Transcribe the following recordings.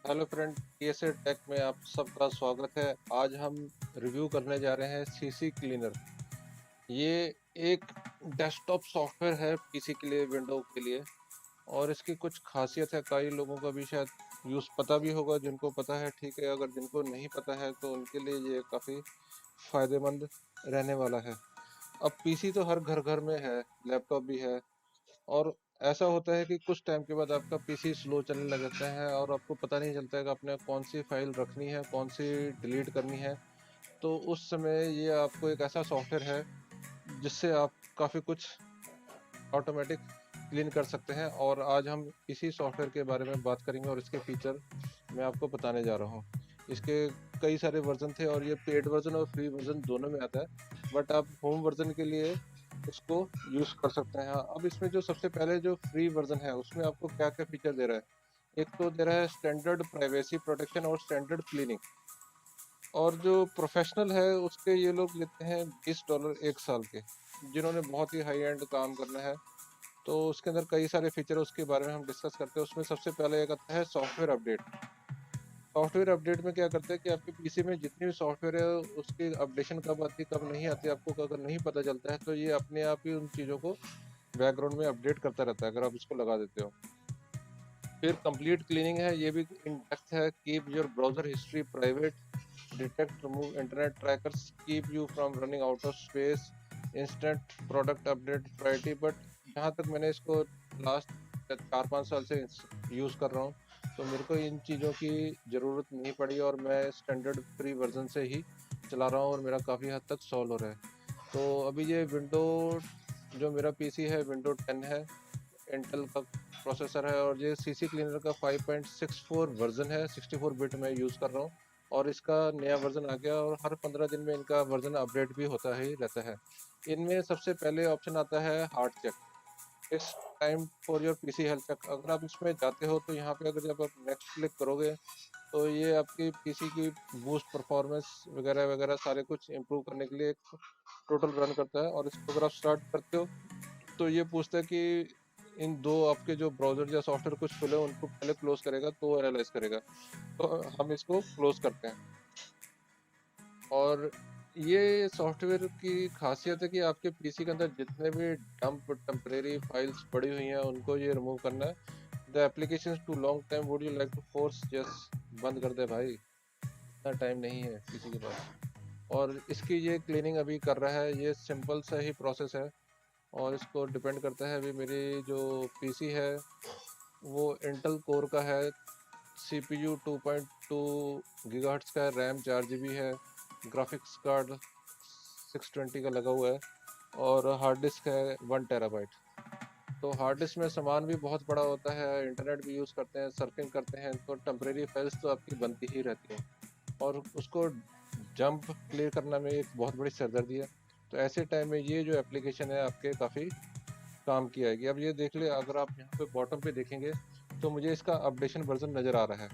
Hello friend, PSA take में आप सबका स्वागत है। आज हम रिव्यू करने जा रहे हैं सीसी क्लीनर। ये एक डेस्कटॉप सॉफ्टवेयर है पीसी के लिए, विंडो के लिए। और इसकी कुछ खासियत है, कई लोगों का भी शायद यूज़ पता भी होगा, जिनको पता है ठीक है, अगर जिनको नहीं पता है तो उनके लिए ये काफ़ी फायदेमंद रहने वाला है। अब पीसी तो हर घर घर में है, लैपटॉप भी है। और ऐसा होता है कि कुछ टाइम के बाद आपका पीसी स्लो चलने लग जाता है और आपको पता नहीं चलता है कि आपने कौन सी फाइल रखनी है, कौन सी डिलीट करनी है। तो उस समय ये आपको एक ऐसा सॉफ्टवेयर है जिससे आप काफ़ी कुछ ऑटोमेटिक क्लीन कर सकते हैं। और आज हम इसी सॉफ्टवेयर के बारे में बात करेंगे और इसके फीचर मैं आपको बताने जा रहा हूँ। इसके कई सारे वर्जन थे और ये पेड वर्जन और फ्री वर्जन दोनों में आता है, बट आप होम वर्जन के लिए इसको यूज़ कर सकते हैं। अब इसमें जो सबसे पहले जो फ्री वर्जन है उसमें आपको क्या क्या फीचर दे रहा है। एक तो दे रहा है स्टैंडर्ड प्राइवेसी प्रोटेक्शन और स्टैंडर्ड क्लीनिंग। और जो प्रोफेशनल है उसके ये लोग लेते हैं $20 एक साल के, जिन्होंने बहुत ही हाई एंड काम करना है। तो उसके अंदर कई सारे फीचर है, उसके बारे में हम डिस्कस करते हैं। उसमें सबसे पहले एक आता है सॉफ्टवेयर अपडेट। सॉफ्टवेयर अपडेट में क्या करते हैं कि आपके पीसी में जितनी भी सॉफ्टवेयर है उसकी अपडेशन कब आती है कब नहीं आती, आपको अगर नहीं पता चलता है तो ये अपने आप ही उन चीज़ों को बैकग्राउंड में अपडेट करता रहता है, अगर आप इसको लगा देते हो। फिर कंप्लीट क्लीनिंग है, ये भी इन डेप्थ है। Keep your browser history private, detect remove internet trackers, keep you from running out of space, instant product update priority. But जहाँ तक मैंने इसको लास्ट 4-5 साल से यूज़ कर रहा हूँ, तो मेरे को इन चीज़ों की ज़रूरत नहीं पड़ी और मैं स्टैंडर्ड फ्री वर्जन से ही चला रहा हूँ और मेरा काफ़ी हद तक सॉल्व हो रहा है। तो अभी ये विंडो, जो मेरा पीसी है विंडो 10 है, इंटेल का प्रोसेसर है और ये सीसी क्लीनर का 5.64 वर्जन है। 64 बिट में यूज़ कर रहा हूँ और इसका नया वर्जन आ गया और हर 15 दिन में इनका वर्जन अपडेट भी होता ही रहता है। इनमें सबसे पहले ऑप्शन आता है heart check. It's time for your PC health check, अगर आप इसमें जाते हो तो यहाँ पे अगर जब आप नेक्स्ट क्लिक करोगे तो ये आपकी पीसी की बूस्ट परफॉर्मेंस वगैरह वगैरह सारे कुछ इम्प्रूव करने के लिए एक टोटल रन करता है। और इसको अगर आप स्टार्ट करते हो तो ये पूछता है कि इन दो आपके जो ब्राउजर या सॉफ्टवेयर कुछ खुले हैं, उनको पहले क्लोज करेगा तो एनालाइज करेगा। तो हम इसको क्लोज करते हैं। और ये सॉफ्टवेयर की खासियत है कि आपके पीसी के अंदर जितने भी डंप टेम्परेरी फाइल्स पड़ी हुई हैं उनको ये रिमूव करना है। The application too long time, would you like to force, yes, बंद कर दे भाई, इतना टाइम नहीं है किसी के पास। और इसकी ये क्लीनिंग अभी कर रहा है, ये सिंपल सा ही प्रोसेस है। और इसको डिपेंड करता है, अभी मेरी जो पीसी है वो इंटेल कोर का है, सीपीयू 2.2 गीगाहर्ट्ज़ का है, रैम 4 GB है, ग्राफिक्स कार्ड 620 का लगा हुआ है और हार्ड डिस्क है 1 TB। तो हार्ड डिस्क में सामान भी बहुत बड़ा होता है, इंटरनेट भी यूज़ करते हैं, सर्फिंग करते हैं, तो टेम्परेरी फाइल्स तो आपकी बनती ही रहती हैं और उसको जंप क्लियर करना में एक बहुत बड़ी सरदर्दी है। तो ऐसे टाइम में ये जो एप्लीकेशन है आपके काफ़ी काम की आएगी। अब ये देख ले, अगर आप यहाँ पे बॉटम पे देखेंगे तो मुझे इसका अपडेशन वर्जन नज़र आ रहा है,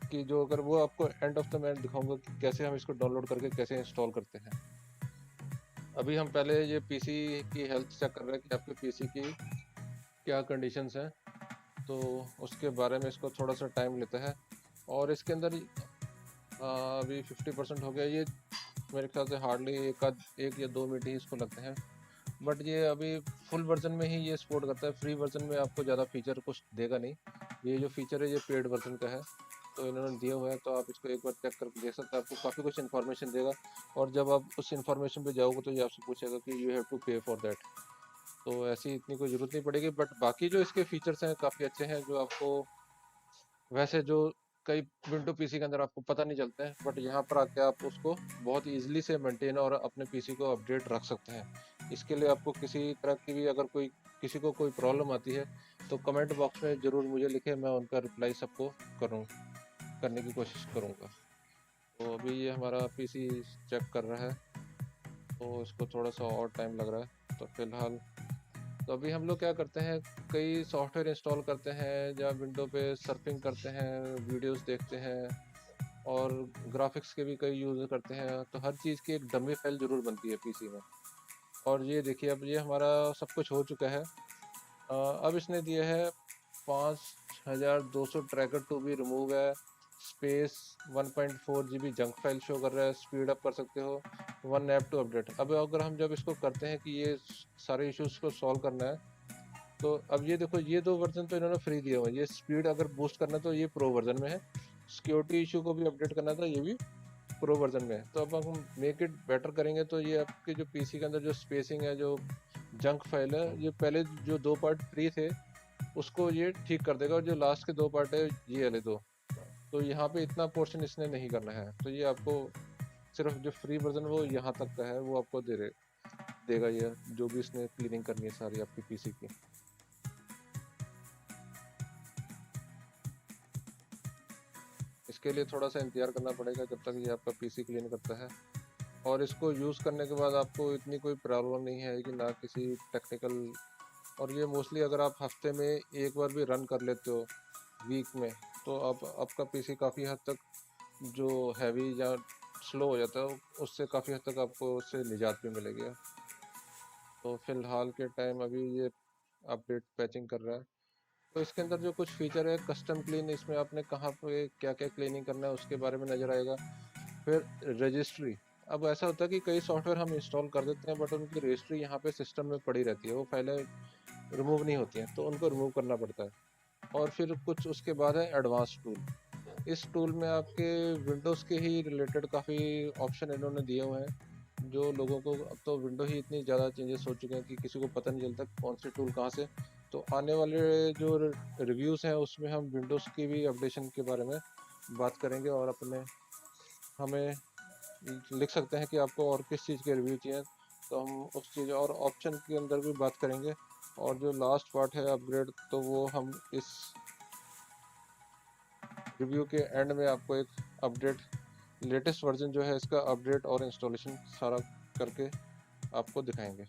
कि जो अगर वो आपको एंड ऑफ द मैं दिखाऊंगा कि कैसे हम इसको डाउनलोड करके कैसे इंस्टॉल करते हैं। अभी हम पहले ये पीसी की हेल्थ चेक कर रहे हैं कि आपके पीसी की क्या कंडीशंस हैं, तो उसके बारे में इसको थोड़ा सा टाइम लेता है। और इसके अंदर अभी 50% हो गया ये। मेरे ख्याल से हार्डली एक या 2 मिनट ही इसको लगते हैं। बट ये अभी फुल वर्जन में ही ये सपोर्ट करता है, फ्री वर्जन में आपको ज़्यादा फीचर कुछ देगा नहीं। ये जो फीचर है ये पेड वर्जन का है, तो इन्होंने दिया हुआ है, तो आप इसको एक बार चेक करके देख सकते हैं, आपको काफ़ी कुछ इन्फॉर्मेशन देगा। और जब आप उस इन्फॉर्मेशन पे जाओगे तो ये आपसे पूछेगा कि यू हैव टू पे फॉर दैट। तो ऐसी इतनी कोई ज़रूरत नहीं पड़ेगी, बट बाकी जो इसके फीचर्स हैं काफ़ी अच्छे हैं, जो आपको वैसे जो कई विंडो पीसी के अंदर आपको पता नहीं चलता है, बट यहाँ पर आके आप उसको बहुत इजीली से मेंटेन और अपने पीसी को अपडेट रख सकते हैं। इसके लिए आपको किसी तरह की भी अगर कोई किसी को कोई प्रॉब्लम आती है तो कमेंट बॉक्स में ज़रूर मुझे लिखें, मैं उनका रिप्लाई सबको करूँ करने की कोशिश करूँगा। तो अभी ये हमारा पीसी चेक कर रहा है, तो इसको थोड़ा सा और टाइम लग रहा है। तो फिलहाल तो अभी हम लोग क्या करते हैं, कई सॉफ्टवेयर इंस्टॉल करते हैं या विंडो पे सर्फिंग करते हैं, वीडियोस देखते हैं और ग्राफिक्स के भी कई यूज़ करते हैं, तो हर चीज़ की एक डमी फाइल ज़रूर बनती है पीसी में। और ये देखिए, अब ये हमारा सब कुछ हो चुका है। अब इसने दिया है 5200 ट्रैकर टू बी रिमूव है, space 1.4 GB junk file show कर रहा है, स्पीड अप कर सकते हो, वन ऐप टू अपडेट। अब अगर हम जब इसको करते हैं कि ये सारे इश्यूज को सॉल्व करना है, तो अब ये देखो, ये दो वर्जन तो इन्होंने फ्री दिए हुए हैं। ये स्पीड अगर बूस्ट करना है तो ये प्रो वर्जन में है, सिक्योरिटी इशू को भी अपडेट करना था, ये भी प्रो वर्जन में है। तो अब हम मेक इट बेटर करेंगे, तो ये आपके जो पीसी के अंदर जो स्पेसिंग है, जो जंक फाइल है, ये पहले जो दो पार्ट फ्री थे उसको ये ठीक कर देगा, और जो लास्ट के दो पार्ट है ये वाले दो, तो यहाँ पे इतना पोर्शन इसने नहीं करना है। तो ये आपको सिर्फ जो फ्री वर्जन वो यहाँ तक का है, वो आपको देगा ये, जो भी इसने क्लीनिंग करनी है सारी आपकी पीसी की। इसके लिए थोड़ा सा इंतजार करना पड़ेगा जब तक ये आपका पीसी क्लीन करता है। और इसको यूज़ करने के बाद आपको इतनी कोई प्रॉब्लम नहीं है कि ना किसी टेक्निकल। और ये मोस्टली अगर आप हफ्ते में एक बार भी रन कर लेते हो वीक में, तो आप आपका पीसी काफ़ी हद तक जो हैवी या स्लो हो जाता है उससे काफ़ी हद तक आपको उससे निजात भी मिलेगी। तो फिलहाल के टाइम अभी ये अपडेट पैचिंग कर रहा है। तो इसके अंदर जो कुछ फीचर है कस्टम क्लीन, इसमें आपने कहाँ पे क्या क्या क्लीनिंग करना है उसके बारे में नज़र आएगा। फिर रजिस्ट्री, अब ऐसा होता है कि कई सॉफ्टवेयर हम इंस्टॉल कर देते हैं बट उनकी रजिस्ट्री यहाँ पे सिस्टम में पड़ी रहती है, वो फाइलें रिमूव नहीं होती हैं, तो उनको रिमूव करना पड़ता है। और फिर कुछ उसके बाद है एडवांस टूल। इस टूल में आपके विंडोज़ के ही रिलेटेड काफ़ी ऑप्शन इन्होंने दिए हुए हैं, जो लोगों को, अब तो विंडो ही इतनी ज़्यादा चेंजेस हो चुके हैं कि किसी को पता नहीं चलता कौन से टूल कहाँ से। तो आने वाले जो रिव्यूज़ हैं उसमें हम विंडोज़ की भी अपडेशन के बारे में बात करेंगे, और अपने हमें लिख सकते हैं कि आपको और किस चीज़ के रिव्यू चाहिए, तो हम उस चीज़ और ऑप्शन के अंदर भी बात करेंगे। और जो लास्ट पार्ट है अपग्रेड, तो वो हम इस रिव्यू के एंड में आपको एक अपडेट, लेटेस्ट वर्जन जो है इसका अपडेट और इंस्टॉलेशन सारा करके आपको दिखाएंगे।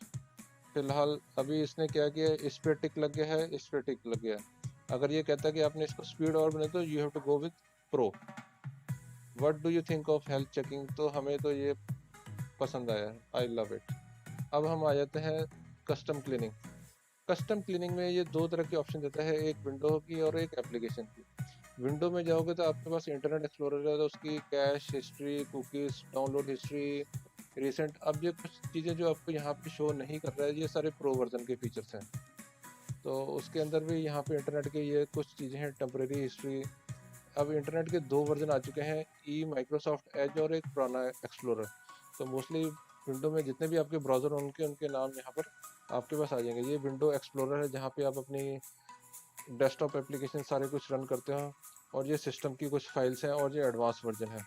फिलहाल अभी इसने क्या किया है, इस पे टिक लग गया है, इस पे टिक लग गया है। अगर ये कहता है कि आपने इसको स्पीड और बनाई तो you have to go with pro. What do you think of health checking, तो हमें तो ये पसंद आया, आई लव इट। अब हम आ जाते हैं कस्टम क्लीनिंग। कस्टम क्लीनिंग में ये दो तरह के ऑप्शन देता है, एक विंडो की और एक एप्लीकेशन की। विंडो में जाओगे तो आपके पास इंटरनेट एक्सप्लोरर है, तो उसकी cash history, cookies, download history, recent, अब ये कुछ चीज़ें जो आपको यहाँ पे शो नहीं कर रहा है, ये सारे प्रो वर्जन के फीचर्स हैं। तो उसके अंदर भी यहाँ पे इंटरनेट के ये कुछ चीज़ें हैं, टेम्परेरी हिस्ट्री। अब इंटरनेट के दो वर्जन आ चुके हैं, ई माइक्रोसॉफ्ट एज और एक पुराना एक्सप्लोरर। तो मोस्टली विंडो में जितने भी आपके ब्राउज़र हैं उनके उनके नाम यहाँ पर आपके पास आ जाएंगे। ये विंडो एक्सप्लोरर है जहाँ पे आप अपनी डेस्कटॉप एप्लीकेशन सारे कुछ रन करते हो, और ये सिस्टम की कुछ फाइल्स हैं, और ये एडवांस वर्जन है,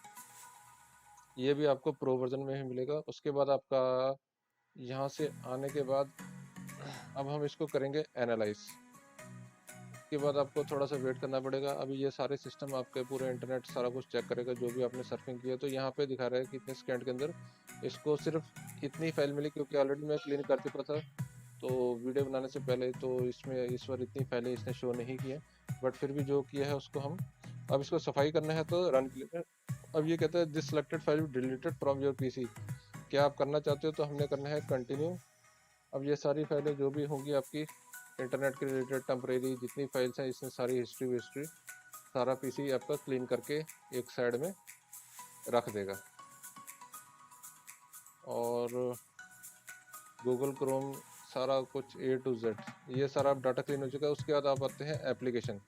ये भी आपको प्रो वर्जन में ही मिलेगा। उसके बाद आपका यहाँ से आने के बाद अब हम इसको करेंगे एनालाइज। के बाद आपको थोड़ा सा वेट करना पड़ेगा। अभी ये सारे सिस्टम आपके पूरे इंटरनेट सारा कुछ चेक करेगा जो भी आपने सर्फिंग किया। तो यहाँ पे दिखा रहा है कि इतने सेकंड के अंदर इसको सिर्फ इतनी फाइल मिली, क्योंकि ऑलरेडी मैं क्लीन कर चुका था तो वीडियो बनाने से पहले, तो इसमें इस बार इतनी फाइलें इसने शो नहीं की है, बट फिर भी जो किया है उसको हम अब इसको सफाई करना है तो रन क्लिक। अब ये कहता है this selected file deleted from your PC, क्या आप करना चाहते हो, तो हमने करना है कंटिन्यू। अब ये सारी फाइलें जो भी होंगी आपकी इंटरनेट के रिलेटेड टेम्परेरी जितनी फाइल्स हैं, इसमें सारी हिस्ट्री विस्ट्री सारा पीसी आपका क्लीन करके एक साइड में रख देगा। और गूगल क्रोम सारा कुछ A to Z ये सारा डाटा क्लीन हो चुका है। उसके बाद आप आते हैं एप्लीकेशन।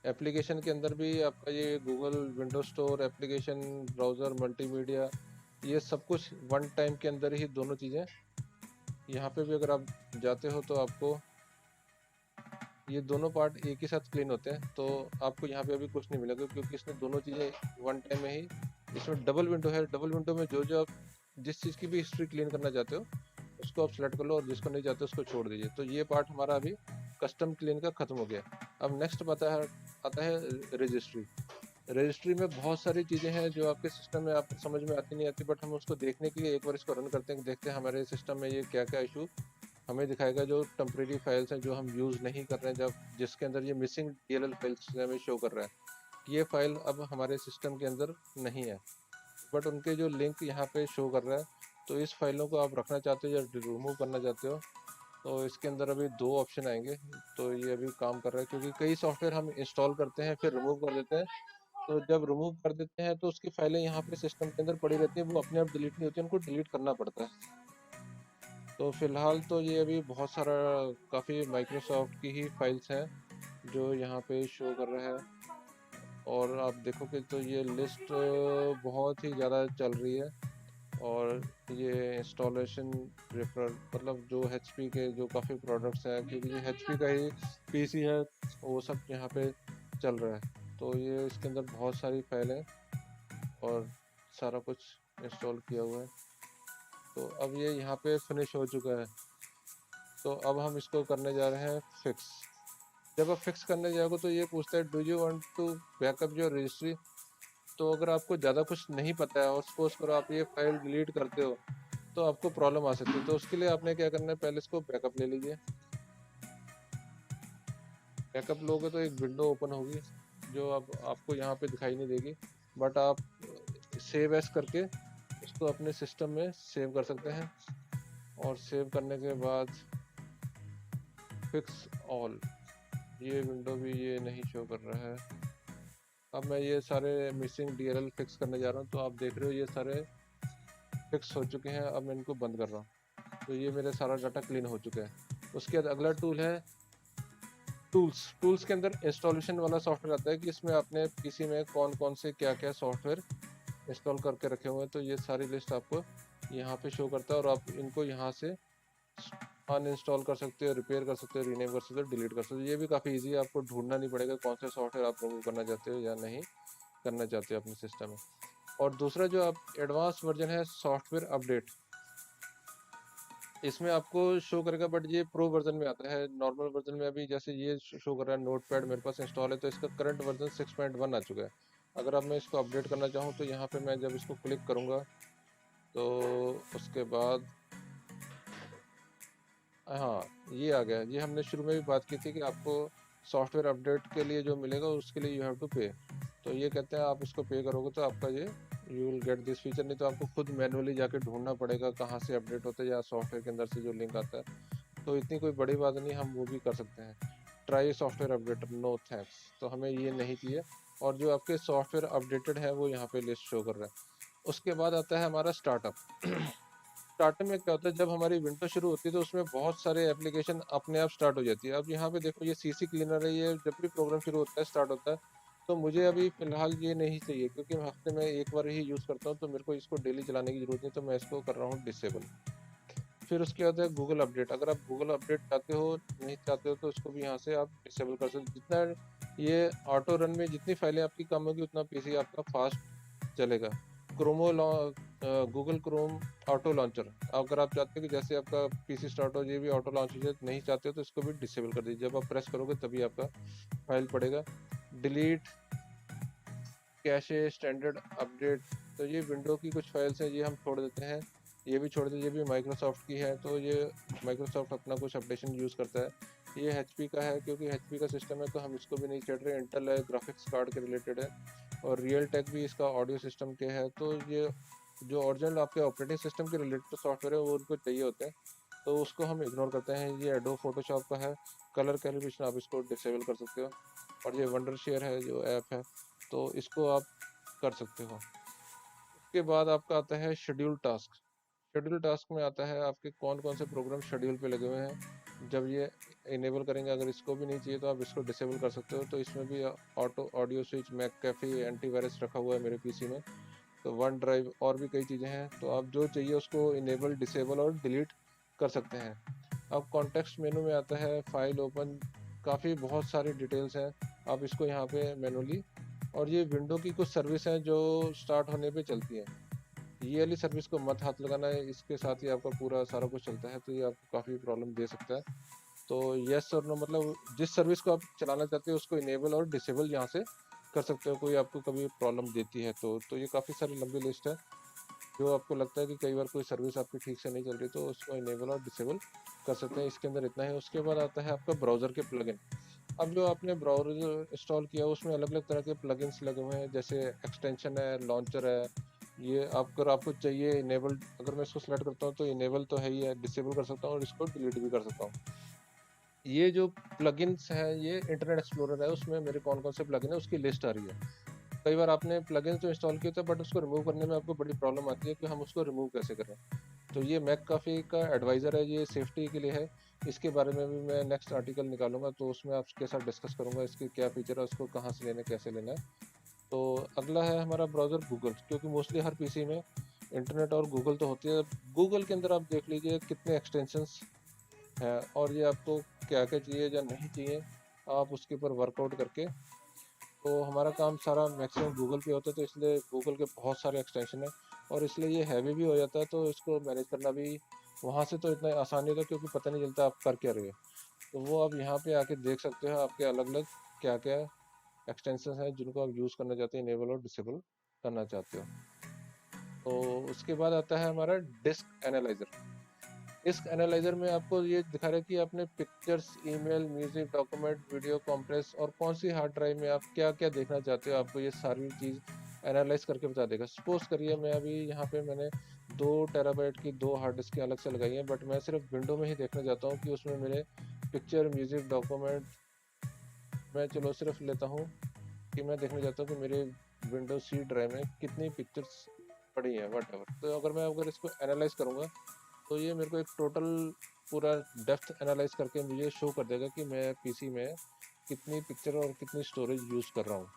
एप्लीकेशन के अंदर भी आपका ये Google window store application, browser, multimedia, ये सब कुछ वन टाइम के अंदर ही दोनों चीज़ें। यहाँ पे भी अगर आप जाते हो तो आपको ये दोनों पार्ट एक ही साथ क्लीन होते हैं, तो आपको यहाँ पे अभी कुछ नहीं मिलेगा, क्योंकि इसने दोनों चीज़ें वन टाइम में ही। इसमें डबल विंडो है, डबल विंडो में जो जो आप जिस चीज़ की भी हिस्ट्री क्लीन करना चाहते हो उसको आप सेलेक्ट कर लो, और जिसको नहीं चाहते उसको छोड़ दीजिए। तो ये पार्ट हमारा अभी कस्टम क्लीन का ख़त्म हो गया। अब नेक्स्ट आता है रजिस्ट्री। रजिस्ट्री में बहुत सारी चीज़ें हैं जो आपके सिस्टम में आप समझ में आती नहीं आती, बट हम उसको देखने के लिए एक बार इसको रन करते हैं, देखते हैं हमारे सिस्टम में ये क्या क्या इशू हमें दिखाएगा। जो टेम्परेरी फाइल्स हैं जो हम यूज़ नहीं कर रहे हैं, जब जिसके अंदर ये मिसिंग DLL फाइल्स हमें शो कर रहा है कि ये फाइल अब हमारे सिस्टम के अंदर नहीं है, बट उनके जो लिंक यहाँ पे शो कर रहा है। तो इस फाइलों को आप रखना चाहते हो या रिमूव करना चाहते हो, तो इसके अंदर अभी दो ऑप्शन आएंगे। तो ये अभी काम कर रहा है, क्योंकि कई सॉफ्टवेयर हम इंस्टॉल करते हैं फिर रिमूव कर देते हैं, तो जब रिमूव कर देते हैं तो उसकी फाइलें यहाँ पे सिस्टम के अंदर पड़ी रहती हैं, वो अपने आप डिलीट नहीं होती, उनको डिलीट करना पड़ता है। तो फिलहाल तो ये अभी बहुत सारा काफ़ी माइक्रोसॉफ्ट की ही फाइल्स हैं जो यहाँ पे शो कर रहा है। और आप देखोगे तो ये लिस्ट बहुत ही ज़्यादा चल रही है। और ये इंस्टॉलेशन रेफर मतलब जो एचपी के जो काफ़ी प्रोडक्ट्स हैं, क्योंकि ये एचपी का ही पीसी है, वो सब यहाँ पे चल रहा है। तो ये इसके अंदर बहुत सारी फाइलें और सारा कुछ इंस्टॉल किया हुआ है। तो अब ये यहाँ पे फिनिश हो चुका है। तो अब हम इसको करने जा रहे हैं फिक्स। जब आप फिक्स करने जाओगे तो ये पूछता है do you want to backup your registry. तो अगर आपको ज़्यादा कुछ नहीं पता है और सपोज करो आप ये फाइल डिलीट करते हो तो आपको प्रॉब्लम आ सकती है। तो उसके लिए आपने क्या करना है, पहले इसको बैकअप ले लीजिए। बैकअप लोगे तो एक विंडो ओपन होगी जो अब आपको यहाँ पे दिखाई नहीं देगी, बट आप सेव एस करके इसको अपने सिस्टम में सेव कर सकते हैं। और सेव करने के बाद फिक्स ऑल, ये विंडो भी ये नहीं शो कर रहा है। अब मैं ये सारे मिसिंग डीएलएल फिक्स करने जा रहा हूँ। तो आप देख रहे हो ये सारे फिक्स हो चुके हैं। अब मैं इनको बंद कर रहा हूँ तो ये मेरे सारा डाटा क्लीन हो चुका है। उसके बाद अगला टूल है टूल्स। टूल्स के अंदर इंस्टॉलेशन वाला सॉफ्टवेयर आता है कि इसमें आपने पीसी में कौन कौन से क्या क्या सॉफ्टवेयर इंस्टॉल करके रखे हुए हैं। तो ये सारी लिस्ट आपको यहाँ पे शो करता है और आप इनको यहाँ से अनइंस्टॉल कर सकते हो, रिपेयर कर सकते हो, रीनेम कर सकते हो, डिलीट कर सकते हो। ये भी काफ़ी इजी है, आपको ढूंढना नहीं पड़ेगा कौन से सॉफ्टवेयर आप रिमूव करना चाहते हो या नहीं करना चाहते हो अपने सिस्टम में। और दूसरा जो आप एडवांस वर्जन है सॉफ्टवेयर अपडेट, इसमें आपको शो करेगा, बट ये प्रो वर्जन में आता है। नॉर्मल वर्जन में अभी जैसे ये शो कर रहा है नोटपैड मेरे पास इंस्टॉल है, तो इसका करंट वर्जन 6.1 आ चुका है। अगर अब मैं इसको अपडेट करना चाहूँ तो यहाँ पे मैं जब इसको क्लिक करूँगा तो उसके बाद हाँ ये आ गया। ये हमने शुरू में भी बात की थी कि आपको सॉफ्टवेयर अपडेट के लिए जो मिलेगा उसके लिए यू हैव टू पे। तो ये कहते हैं आप इसको पे करोगे तो आपका ये you will get this feature, नहीं तो आपको खुद मैनुअली जाके ढूंढना पड़ेगा कहाँ से अपडेट होता है या सॉफ्टवेयर के अंदर से जो लिंक आता है। तो इतनी कोई बड़ी बात नहीं, हम वो भी कर सकते हैं। Try software updater, no thanks, तो हमें ये नहीं चाहिए। और जो आपके सॉफ्टवेयर अपडेटेड है वो यहाँ पे लिस्ट शो कर रहा है। उसके बाद आता है हमारा स्टार्टअप। स्टार्टिंग में क्या होता है, जब हमारी विंडो शुरू होती है तो उसमें बहुत सारे एप्लीकेशन अपने आप स्टार्ट हो जाती है। अब यहाँ पे देखो ये सीसी क्लीनर है, ये जब भी प्रोग्राम शुरू होता है स्टार्ट होता है। तो मुझे अभी फिलहाल ये नहीं चाहिए क्योंकि मैं हफ्ते में एक बार ही यूज़ करता हूँ, तो मेरे को इसको डेली चलाने की जरूरत नहीं, तो मैं इसको कर रहा हूँ डिसेबल। फिर उसके बाद है गूगल अपडेट। अगर आप गूगल अपडेट चाहते हो नहीं चाहते हो तो इसको भी यहाँ से आप डिसेबल कर सकते हो। जितना ये ऑटो रन में जितनी फाइलें आपकी कम होगी उतना पीसी आपका फास्ट चलेगा। क्रोमो गूगल क्रोम ऑटो लॉन्चर, अगर आप चाहते हो कि जैसे आपका पीसी स्टार्ट हो ये भी ऑटो लॉन्च हो जाए, नहीं चाहते हो तो इसको भी डिसेबल कर दीजिए। जब आप प्रेस करोगे तभी आपका फाइल पड़ेगा। डिलीट कैशे स्टैंडर्ड अपडेट, तो ये विंडो की कुछ फाइल्स हैं ये हम छोड़ देते हैं। ये भी छोड़ दीजिए, ये भी माइक्रोसॉफ्ट की है तो ये माइक्रोसॉफ्ट अपना कुछ अपडेशन यूज़ करता है। ये एचपी का है क्योंकि एचपी का सिस्टम है तो हम इसको भी नहीं छेड़ रहे। इंटेल है, ग्राफिक्स कार्ड के रिलेटेड है। और रियल टेक भी इसका ऑडियो सिस्टम के है। तो ये जो ओरिजिनल आपके ऑपरेटिंग सिस्टम के रिलेटेड सॉफ्टवेयर है वो उनको चाहिए होते हैं, तो उसको हम इग्नोर करते हैं। ये एडोब फोटोशॉप का है, कलर कैलिब्रेशन आप इसको डिसेबल कर सकते हो। और ये वंडर शेयर है जो ऐप है, तो इसको आप कर सकते हो। उसके बाद आपका आता है शेड्यूल टास्क। शेड्यूल टास्क में आता है आपके कौन कौन से प्रोग्राम शेड्यूल पे लगे हुए हैं। जब ये इनेबल करेंगे, अगर इसको भी नहीं चाहिए तो आप इसको डिसेबल कर सकते हो। तो इसमें भी auto audio switch, McAfee, antivirus रखा हुआ है मेरे पीसी में। तो वन ड्राइव और भी कई चीज़ें हैं, तो आप जो चाहिए उसको इनेबल, डिसेबल और डिलीट कर सकते हैं। अब कॉन्टेक्स्ट मेनू में आता है फाइल ओपन, काफ़ी बहुत सारी डिटेल्स हैं, आप इसको यहाँ पे मैनुअली। और ये विंडो की कुछ सर्विस हैं जो स्टार्ट होने पे चलती हैं, ये वाली सर्विस को मत हाथ लगाना है, इसके साथ ही आपका पूरा सारा कुछ चलता है, तो ये आपको काफ़ी प्रॉब्लम दे सकता है। तो यस और नो, मतलब जिस सर्विस को आप चलाना चाहते हो उसको इनेबल और डिसेबल यहाँ से कर सकते हो, कोई आपको कभी प्रॉब्लम देती है तो ये काफ़ी सारी लंबी लिस्ट है। जो आपको लगता है कि कई बार कोई सर्विस आपकी ठीक से नहीं चल रही तो उसको इनेबल और डिसेबल कर सकते हैं। इसके अंदर इतना है। उसके बाद आता है आपका ब्राउज़र के प्लगइन। अब जो आपने ब्राउज़र इंस्टॉल किया उसमें अलग अलग तरह के प्लगइन्स लगे हुए हैं, जैसे एक्सटेंशन है, लॉन्चर है। ये आप अगर आपको चाहिए इनेबल, अगर मैं इसको सेलेक्ट करता हूँ तो इनेबल तो है ही है, डिसेबल कर सकता हूँ और इसको डिलीट भी कर सकता हूँ। ये जो प्लगइन्स हैं ये इंटरनेट एक्सप्लोरर है, उसमें मेरे कौन कौन से प्लगइन है उसकी लिस्ट आ रही है। कई बार आपने प्लगइन तो इंस्टॉल किया था बट उसको रिमूव करने में आपको बड़ी प्रॉब्लम आती है कि हम उसको रिमूव कैसे करें। तो ये मैकअफी का एडवाइज़र है, ये सेफ्टी के लिए है। इसके बारे में भी मैं नेक्स्ट आर्टिकल निकालूंगा, तो उसमें आपके साथ डिस्कस करूंगा इसके क्या फीचर है, उसको कहाँ से लेना है, कैसे लेना है। तो अगला है हमारा ब्राउज़र गूगल, क्योंकि मोस्टली हर पीसी में इंटरनेट और गूगल तो होती है। गूगल के अंदर आप देख लीजिए कितने एक्सटेंशंस हैं और ये आपको क्या क्या चाहिए या नहीं चाहिए, आप उसके ऊपर वर्कआउट करके। तो हमारा काम सारा मैक्सिमम गूगल पे होता है, तो इसलिए गूगल के बहुत सारे एक्सटेंशन हैं और इसलिए ये हैवी भी हो जाता है, तो इसको मैनेज करना भी वहाँ से तो इतना आसान नहीं होता, क्योंकि पता नहीं चलता आप कर क्या रहे हो। तो वो आप यहाँ पे आके देख सकते हो आपके अलग अलग क्या क्या एक्सटेंशन हैं जिनको आप यूज़ करना चाहते हैं, इनेबल और डिसेबल करना चाहते हो। तो उसके बाद आता है हमारा डिस्क एनालाइजर। डिस्क एनालाइजर में आपको ये दिखा रहा है कि आपने pictures, email, music, document, video, compress और कौन सी हार्ड ड्राइव में आप क्या क्या देखना चाहते हो, आपको ये सारी चीज़ एनालाइज करके बता देगा। सपोज करिए मैं अभी यहाँ पे मैंने 2 टेराबाइट की 2 हार्ड डिस्क अलग से लगाई हैं, बट मैं सिर्फ विंडो में ही देखना चाहता हूँ कि उसमें मेरे पिक्चर, म्यूजिक, डॉक्यूमेंट, मैं चलो सिर्फ लेता हूँ कि मैं देखना चाहता हूँ कि मेरे विंडो सी ड्राइव में कितनी पिक्चर्स पड़ी हैं, वट एवर। तो अगर इसको एनालाइज करूँगा तो ये मेरे को एक टोटल पूरा डेप्थ एनालाइज करके मुझे शो कर देगा कि मैं पीसी में कितनी पिक्चर और कितनी स्टोरेज यूज़ कर रहा हूँ।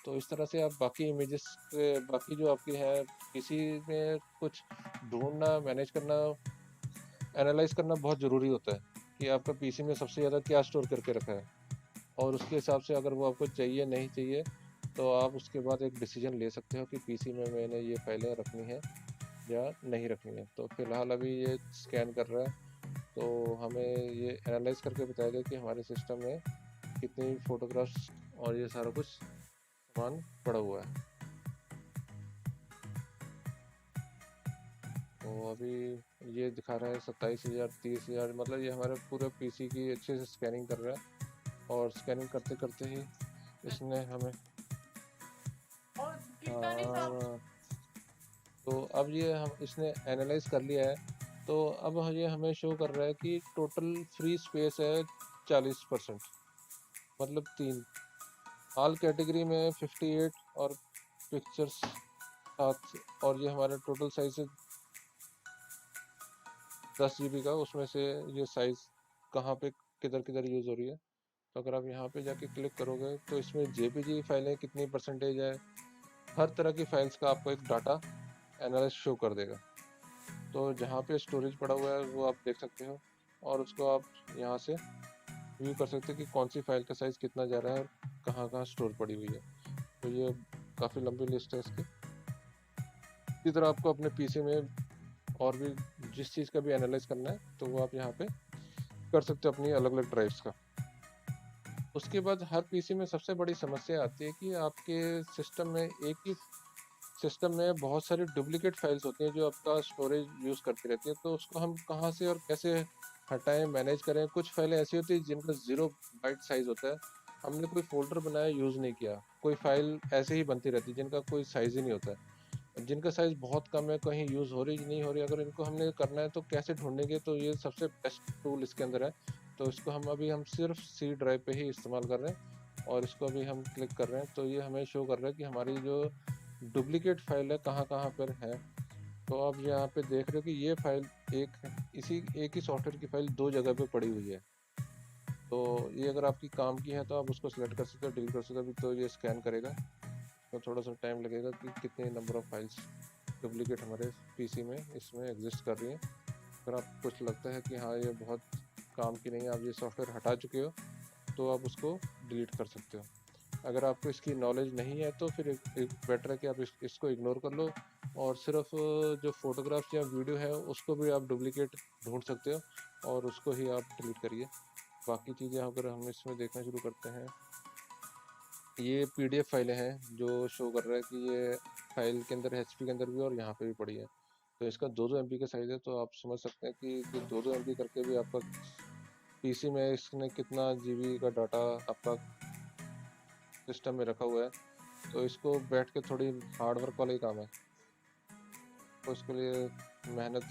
तो इस तरह से आप बाकी इमेजेस के बाकी जो आपकी है पीसी में कुछ ढूंढना, मैनेज करना, एनालाइज करना बहुत ज़रूरी होता है कि आपका पीसी में सबसे ज़्यादा क्या स्टोर करके रखा है, और उसके हिसाब से अगर वो आपको चाहिए नहीं चाहिए तो आप उसके बाद एक डिसीजन ले सकते हो कि पीसी में मैंने ये फाइलें रखनी है या नहीं रखनी है। तो फिलहाल अभी ये स्कैन कर रहा है, तो हमें ये एनालाइज करके बताएगा कि हमारे सिस्टम में कितनी फोटोग्राफ्स और ये सारा कुछ सामान पड़ा हुआ है। तो अभी ये दिखा रहा है 27,000, 30,000, मतलब ये हमारे पूरे पीसी की अच्छे से स्कैनिंग कर रहा है। और स्कैनिंग करते करते ही इसने हमें हाँ, तो अब ये हम इसने एनालाइज कर लिया है। तो अब ये हमें शो कर रहा है कि टोटल फ्री स्पेस है 40%, मतलब 3। ऑल कैटेगरी में 58 और पिक्चर्स 7, और ये हमारा टोटल साइज है 10 GB का। उसमें से ये साइज कहाँ पे किधर किधर यूज़ हो रही है, तो अगर आप यहाँ पे जाके क्लिक करोगे तो इसमें जेपीजी फाइलें कितनी परसेंटेज है, हर तरह की फाइल्स का आपको एक डाटा एनालिस्ट शो कर देगा। तो जहाँ पे स्टोरेज पड़ा हुआ है वो आप देख सकते हो, और उसको आप यहाँ से व्यू कर सकते हो कि कौन सी फाइल का साइज़ कितना जा रहा है और कहाँ कहाँ स्टोर पड़ी हुई है। तो ये काफ़ी लंबी लिस्ट है इसकी। इसी तरह आपको अपने पीसी में और भी जिस चीज़ का भी एनालाइज करना है तो वो आप यहाँ पे कर सकते हो अपनी अलग अलग ड्राइव्स का। उसके बाद हर पीसी में सबसे बड़ी समस्या आती है कि आपके सिस्टम में एक ही सिस्टम में बहुत सारी डुप्लीकेट फाइल्स होती हैं जो आपका स्टोरेज यूज़ करती रहती है। तो उसको हम कहाँ से और कैसे हटाएं, मैनेज करें। कुछ फाइलें ऐसी होती है जिनका 0 बाइट साइज़ होता है, हमने कोई फोल्डर बनाया, यूज़ नहीं किया। कोई फाइल ऐसे ही बनती रहती है जिनका कोई साइज़ ही नहीं होता है, जिनका साइज़ बहुत कम है, कहीं यूज़ हो रही नहीं हो रही। अगर इनको हमने करना है तो कैसे ढूंढेंगे, तो ये सबसे बेस्ट टूल इसके अंदर है। तो इसको हम सिर्फ सी ड्राइव पे ही इस्तेमाल कर रहे हैं, और इसको अभी हम क्लिक कर रहे हैं तो ये हमें शो कर रहा है कि हमारी जो डुप्लीकेट फाइल है कहाँ कहाँ पर है। तो आप यहाँ पे देख रहे हो कि ये फाइल एक है, इसी एक ही सॉफ्टवेयर की फाइल 2 जगह पे पड़ी हुई है। तो ये अगर आपकी काम की है तो आप उसको सिलेक्ट कर सकते हो, डिलीट कर सकते हो। अभी तो ये स्कैन करेगा, तो थोड़ा सा टाइम लगेगा कि कितने नंबर ऑफ फाइल्स डुप्लीकेट हमारे पीसी में इसमें एग्जिस्ट कर रही हैं। अगर आपको कुछ लगता है कि हाँ ये बहुत काम की नहीं है, आप ये सॉफ्टवेयर हटा चुके हो, तो आप उसको डिलीट कर सकते हो। अगर आपको इसकी नॉलेज नहीं है तो फिर एक बेटर है कि आप इसको इग्नोर कर लो, और सिर्फ जो फोटोग्राफ्स या वीडियो है उसको भी आप डुप्लीकेट ढूंढ सकते हो और उसको ही आप डिलीट करिए। बाकी चीज़ें अगर हम इसमें देखना शुरू करते हैं, ये पीडीएफ फाइलें हैं जो शो कर रहा है कि ये फाइल के अंदर एचपी के अंदर भी और यहाँ पे भी पड़ी है। तो इसका 2-2 MB का साइज़ है, तो आप समझ सकते हैं कि 2-2 MB करके भी आपका पीसी में इसने कितना जीबी का डाटा आपका सिस्टम में रखा हुआ है। तो इसको बैठ के थोड़ी हार्ड वर्क वाला ही काम है, तो इसके लिए मेहनत,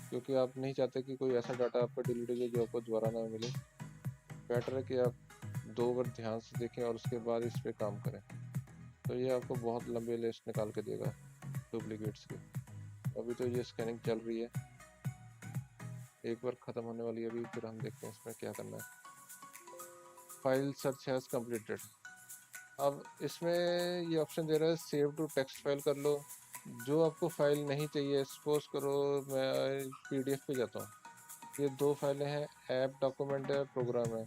क्योंकि आप नहीं चाहते कि कोई ऐसा डाटा आपका डिलीट हो जाए जो आपको दोबारा ना मिले। बेटर है कि आप 2 बार ध्यान से देखें और उसके बाद इस पे काम करें। तो ये आपको बहुत लंबे लिस्ट निकाल के देगा डुप्लीकेट्स की। अभी तो ये स्कैनिंग चल रही है, एक बार ख़त्म होने वाली है अभी, फिर हम देखते हैं इसमें क्या करना है। File search has completed. अब इसमें ये ऑप्शन दे रहा है सेव टू टेक्स्ट फाइल कर लो। जो आपको फाइल नहीं चाहिए, सपोज करो मैं पीडीएफ पे जाता हूँ, ये दो फाइलें हैं, ऐप डॉक्यूमेंट है, प्रोग्राम है।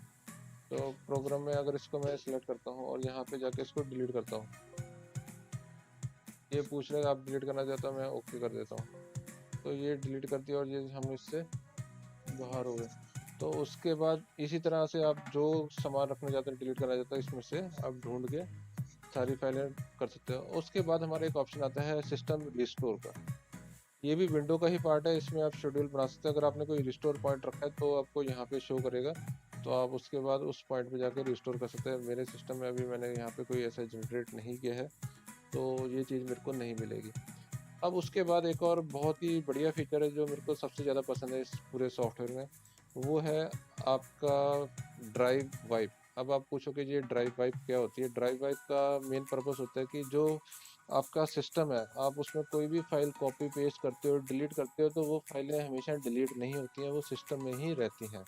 तो प्रोग्राम में अगर इसको मैं सिलेक्ट करता हूँ और यहाँ पे जाके इसको डिलीट करता हूँ, ये पूछ रहा है आप डिलीट करना चाहता हूँ, मैं ओके कर देता हूँ। तो ये डिलीट कर दिया और ये हम इससे बाहर हो गए। तो उसके बाद इसी तरह से आप जो सामान रखना चाहते हैं, डिलीट करना चाहते हैं, इसमें से आप ढूंढ के सारी फाइलें कर सकते हो। उसके बाद हमारा एक ऑप्शन आता है सिस्टम रिस्टोर का। ये भी विंडो का ही पार्ट है, इसमें आप शेड्यूल बना सकते हैं। अगर आपने कोई रिस्टोर पॉइंट रखा है तो आपको यहाँ पे शो करेगा, तो आप उसके बाद उस पॉइंट पे जाकर रिस्टोर कर सकते हैं। मेरे सिस्टम में अभी मैंने यहाँ पे कोई ऐसा जनरेट नहीं किया है, तो ये चीज़ मेरे को नहीं मिलेगी। अब उसके बाद एक और बहुत ही बढ़िया फीचर है जो मेरे को सबसे ज़्यादा पसंद है इस पूरे सॉफ्टवेयर में, वो है आपका ड्राइव वाइप। अब आप पूछोगे ये ड्राइव वाइप क्या होती है? ड्राइव वाइप का मेन पर्पस होता है कि जो आपका सिस्टम है, आप उसमें कोई भी फाइल कॉपी पेस्ट करते हो, डिलीट करते हो, तो वो फाइलें हमेशा डिलीट नहीं होती हैं, वो सिस्टम में ही रहती हैं।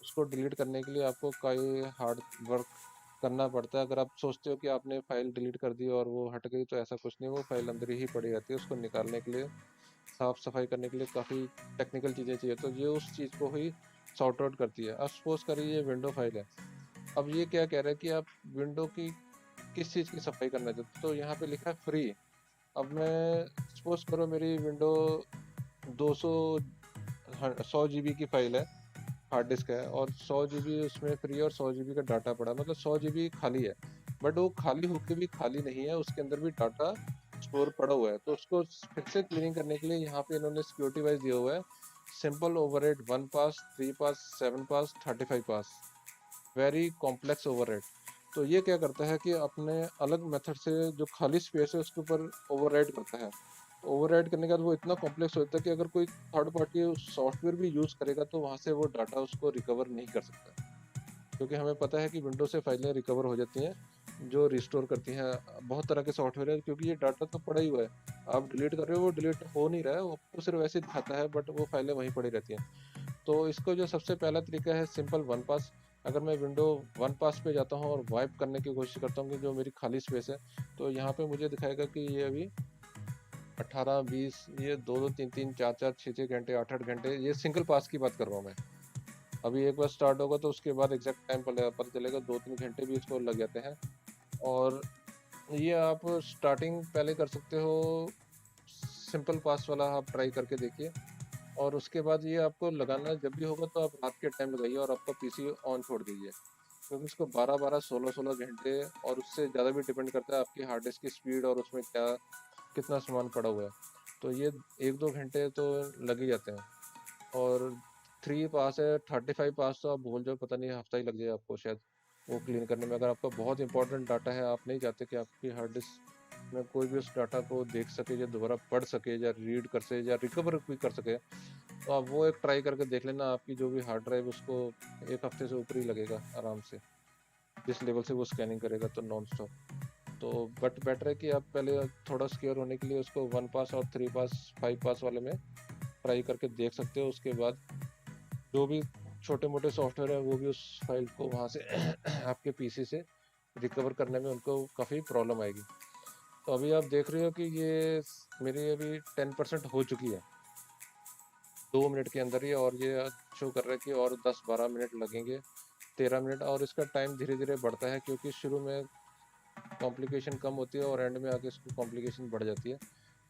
उसको डिलीट करने के लिए आपको कोई हार्ड वर्क करना पड़ता है। अगर आप सोचते हो कि आपने फाइल डिलीट कर दी और वो हट गई, तो ऐसा कुछ नहीं, वो फाइल अंदर ही पड़ी रहती है। उसको निकालने के लिए, साफ सफाई करने के लिए काफ़ी टेक्निकल चीज़ें चाहिए, तो ये उस चीज़ को ही सॉर्ट आउट करती है। अब सपोज करिए ये विंडो फाइल है, अब ये क्या कह रहा है कि आप विंडो की किस चीज़ की सफाई करना चाहते हो, तो यहाँ पे लिखा है फ्री। अब मैं सपोज करो मेरी विंडो 200 100 जीबी की फाइल है, हार्ड डिस्क है, और 100 जीबी उसमें फ्री और 100 जीबी का डाटा पड़ा, मतलब 100 जीबी खाली है। बट वो खाली होके भी खाली नहीं है, उसके अंदर भी डाटा स्टोर पड़ा हुआ है। तो उसको फिर से क्लीनिंग करने के लिए यहाँ पे इन्होंने सिक्योरिटी वाइज दिया हुआ है सिंपल ओवरहेड 1 पास, 3 पास, 7 पास, 35 पास, वेरी कॉम्प्लेक्स ओवरहेड। तो ये क्या करता है कि अपने अलग मेथड से जो खाली स्पेस है उसके ऊपर ओवरराइड करता है। ओवरराइड करने के बाद वो इतना कॉम्प्लेक्स होता है कि अगर कोई थर्ड पार्टी सॉफ्टवेयर भी यूज़ करेगा तो वहाँ से वो डाटा उसको रिकवर नहीं कर सकता। क्योंकि हमें पता है कि विंडो से फाइलें रिकवर हो जाती हैं जो रिस्टोर करती हैं। बहुत तरह के सॉफ्टवेयर है, क्योंकि ये डाटा तो पड़ा ही हुआ है, आप डिलीट कर रहे हो वो डिलीट हो नहीं रहा है, वो आपको सिर्फ वैसे दिखाता है, बट वो फाइलें वहीं पड़ी रहती हैं। तो इसको जो सबसे पहला तरीका है सिंपल वन पास। अगर मैं विंडो वन पास पे जाता हूँ और वाइप करने की कोशिश करता हूँ कि जो मेरी खाली स्पेस है, तो यहाँ पे मुझे दिखाएगा कि ये अभी 18-20, ये 2-2, 3-3, 4-4, 6-6 घंटे, 8-8 घंटे, ये सिंगल पास की बात कर रहा हूँ मैं। अभी एक बार स्टार्ट होगा तो उसके बाद एग्जैक्ट टाइम पता चलेगा, 2-3 घंटे भी इसको लग जाते हैं। और ये आप स्टार्टिंग पहले कर सकते हो, सिंपल पास वाला आप ट्राई करके देखिए। और उसके बाद ये आपको लगाना जब भी होगा तो आप रात के टाइम लगाइए और आपका पीसी ऑन छोड़ दीजिए, क्योंकि इसको 12-12, 16-16 घंटे और उससे ज़्यादा भी डिपेंड करता है आपकी हार्ड डिस्क की स्पीड और उसमें क्या कितना सामान पड़ा हुआ है। तो ये 1-2 घंटे तो लग ही जाते हैं। और 3 पास है, 35 पास तो आप भूल जाओ, पता नहीं हफ्ता ही लग जाए आपको शायद वो क्लीन करने में। अगर आपका बहुत इंपॉर्टेंट डाटा है, आप नहीं चाहते कि आपकी हार्ड डिस्क में कोई भी उस डाटा को देख सके या दोबारा पढ़ सके या रीड कर सके या रिकवर भी कर सके, तो आप वो एक ट्राई करके देख लेना। आपकी जो भी हार्ड ड्राइव, उसको 1 हफ्ते से ऊपर ही लगेगा आराम से, जिस लेवल से वो स्कैनिंग करेगा तो नॉन स्टॉप। तो बट बेटर है कि आप पहले थोड़ा सिक्योर होने के लिए उसको 1 पास और 3 पास, 5 पास वाले में ट्राई करके देख सकते हो। उसके बाद जो भी छोटे मोटे सॉफ्टवेयर है वो भी उस फाइल को वहाँ से आपके पीसी से रिकवर करने में उनको काफ़ी प्रॉब्लम आएगी। तो अभी आप देख रहे हो कि ये मेरी अभी 10% हो चुकी है 2 मिनट के अंदर ही, और ये शो कर रहा है कि और 10-12 मिनट लगेंगे, 13 मिनट। और इसका टाइम धीरे धीरे बढ़ता है, क्योंकि शुरू में कॉम्प्लिकेशन कम होती है और एंड में आके इसको कॉम्प्लिकेशन बढ़ जाती है।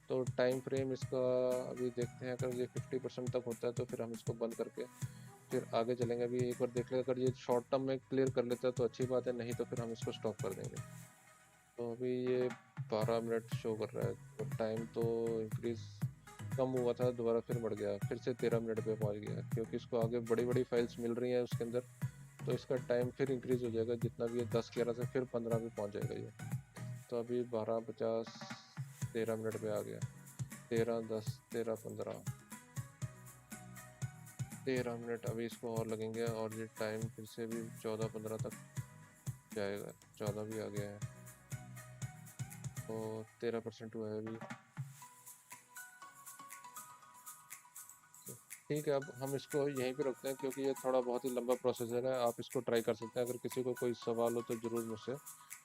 तो टाइम फ्रेम इसका अभी देखते हैं, अगर ये 50% तक होता है तो फिर हम इसको बंद करके फिर आगे चलेंगे। अभी एक बार देख ले, अगर ये शॉर्ट टर्म में क्लियर कर लेता है तो अच्छी बात है, नहीं तो फिर हम इसको स्टॉप कर देंगे। तो अभी ये 12 मिनट शो कर रहा है, तो टाइम तो इंक्रीज कम हुआ था, दोबारा फिर बढ़ गया, फिर से 13 मिनट पे पहुंच गया, क्योंकि इसको आगे बड़ी बड़ी फाइल्स मिल रही हैं उसके अंदर। तो इसका टाइम फिर इंक्रीज हो जाएगा, जितना भी है 10-11 से फिर 15 पे पहुंच जाएगा ये। तो अभी 12:50, 13 मिनट पे आ गया, 13:10, 13:15, 13 मिनट अभी इसको और लगेंगे, और ये टाइम फिर से भी 14-15 तक जाएगा, 14 भी आ गया है। तो 13% हुआ है अभी। ठीक है, अब हम इसको यहीं पे रखते हैं क्योंकि ये थोड़ा बहुत ही लंबा प्रोसीजर है। आप इसको ट्राई कर सकते हैं, अगर किसी को कोई सवाल हो तो ज़रूर मुझसे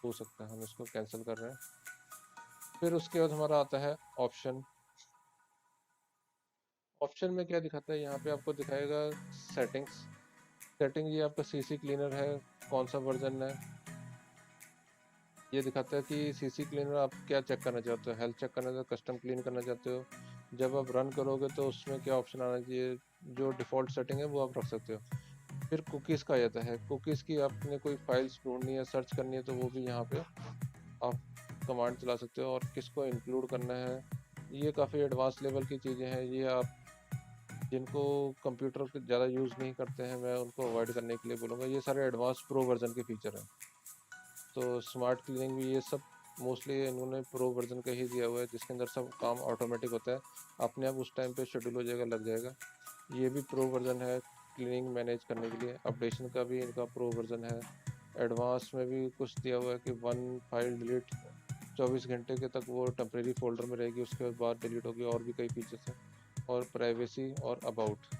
पूछ सकते हैं। हम इसको कैंसिल कर रहे हैं। फिर उसके बाद हमारा आता है ऑप्शन। ऑप्शन में क्या दिखाता है, यहाँ पे आपको दिखाएगा सेटिंग्स। सेटिंग, ये आपका सीसी क्लीनर है, कौन सा वर्जन है ये दिखाता है कि सीसी क्लीनर आप क्या चेक करना चाहते हो, हेल्थ चेक करना चाहते हो, कस्टम क्लीन करना चाहते हो। जब आप रन करोगे तो उसमें क्या ऑप्शन आना चाहिए, जो डिफ़ॉल्ट सेटिंग है वो आप रख सकते हो। फिर कुकीज़ का आ जाता है। कुकीज़ की आपने कोई फाइल्स ढूंढनी है, सर्च करनी है, तो वो भी यहाँ पे आप कमांड चला सकते हो। और किसको इंक्लूड करना है, ये काफ़ी एडवांस लेवल की चीज़ें हैं। ये आप जिनको कंप्यूटर ज़्यादा यूज़ नहीं करते हैं, मैं उनको अवॉइड करने के लिए बोलूँगा। ये सारे एडवांस प्रो वर्जन के फीचर हैं। तो स्मार्ट क्लीनिंग भी ये सब मोस्टली इन्होंने प्रो वर्जन का ही दिया हुआ है, जिसके अंदर सब काम ऑटोमेटिक होता है, अपने आप उस टाइम पे शेड्यूल हो जाएगा, लग जाएगा। ये भी प्रो वर्जन है क्लीनिंग मैनेज करने के लिए। अपडेशन का भी इनका प्रो वर्जन है। एडवांस में भी कुछ दिया हुआ है कि वन फाइल डिलीट 24 घंटे के तक वो टेम्परेरी फोल्डर में रहेगी, उसके बाद डिलीट होगी। और भी कई फीचर्स हैं। और प्राइवेसी और अबाउट।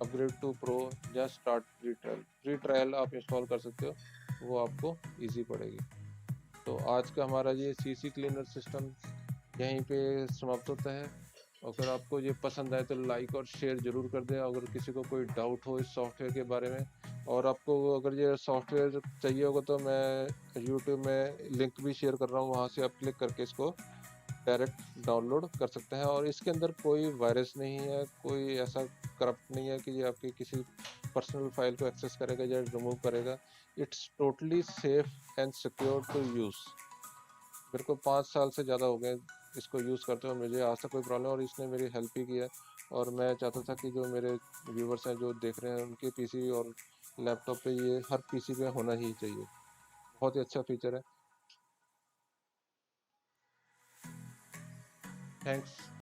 अपग्रेड टू प्रो या start free trial. Free trial आप इंस्टॉल कर सकते हो, वो आपको ईजी पड़ेगी। तो आज का हमारा ये सीसी क्लीनर सिस्टम यहीं पे समाप्त होता है। अगर आपको ये पसंद आए तो लाइक और शेयर ज़रूर कर दें। अगर किसी को कोई डाउट हो इस सॉफ्टवेयर के बारे में, और आपको अगर ये सॉफ्टवेयर चाहिए होगा, तो मैं यूट्यूब में लिंक भी शेयर कर रहा हूँ, वहाँ से आप क्लिक करके इसको डायरेक्ट डाउनलोड कर सकते हैं। और इसके अंदर कोई वायरस नहीं है, कोई ऐसा करप्ट नहीं है कि ये आपकी किसी पर्सनल फाइल को एक्सेस करेगा या रिमूव करेगा। It's totally safe and secure to use. मेरे को 5 साल से ज़्यादा हो गए इसको यूज़ करते हुए, मुझे आज तक कोई प्रॉब्लम, और इसने मेरी हेल्प भी की है। और मैं चाहता था कि जो मेरे व्यूवर्स हैं जो देख रहे हैं, उनके पीसी और लैपटॉप पे ये हर पीसी पे होना ही चाहिए। बहुत ही अच्छा फीचर है। थैंक्स।